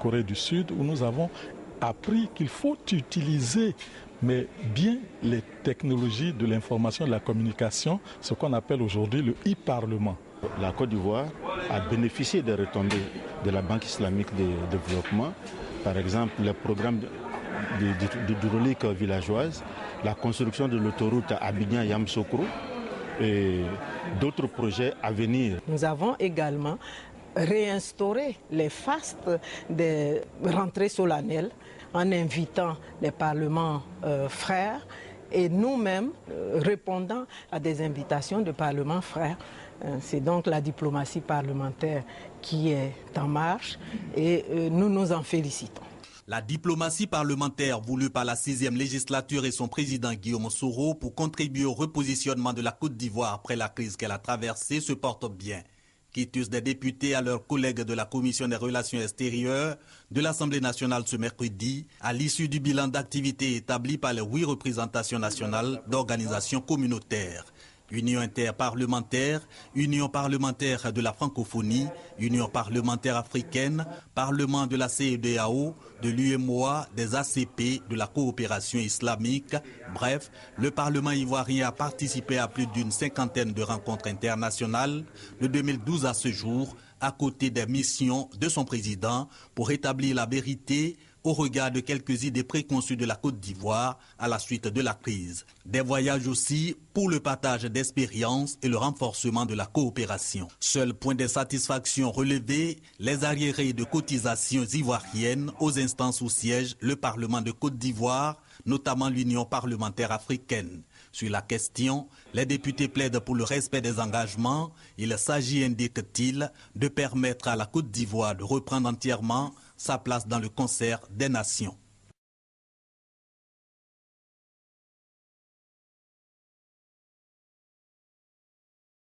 Corée du Sud, où nous avons appris qu'il faut utiliser mais bien les technologies de l'information et de la communication, ce qu'on appelle aujourd'hui le e-parlement. La Côte d'Ivoire a bénéficié des retombées de la Banque islamique de développement, par exemple le programme d'hydraulique villageoise, la construction de l'autoroute Abidjan-Yamsoukro et d'autres projets à venir. Nous avons également réinstauré les fastes des rentrées solennelles en invitant les parlements frères et nous-mêmes répondant à des invitations de parlements frères. C'est donc la diplomatie parlementaire qui est en marche et nous nous en félicitons. La diplomatie parlementaire voulue par la 6e législature et son président Guillaume Soro pour contribuer au repositionnement de la Côte d'Ivoire après la crise qu'elle a traversée se porte bien. Quitus des députés à leurs collègues de la Commission des Relations extérieures de l'Assemblée nationale ce mercredi, à l'issue du bilan d'activité établi par les 8 représentations nationales d'organisations communautaires. Union interparlementaire, Union parlementaire de la francophonie, Union parlementaire africaine, Parlement de la CEDEAO, de l'UMOA, des ACP, de la coopération islamique. Bref, le Parlement ivoirien a participé à plus d'une 50aine de rencontres internationales de 2012 à ce jour, à côté des missions de son président pour établir la vérité au regard de quelques idées préconçues de la Côte d'Ivoire à la suite de la crise. Des voyages aussi pour le partage d'expériences et le renforcement de la coopération. Seul point de satisfaction relevé, les arriérés de cotisations ivoiriennes aux instances où siège le Parlement de Côte d'Ivoire, notamment l'Union parlementaire africaine. Sur la question, les députés plaident pour le respect des engagements. Il s'agit, indique-t-il, de permettre à la Côte d'Ivoire de reprendre entièrement sa place dans le concert des nations.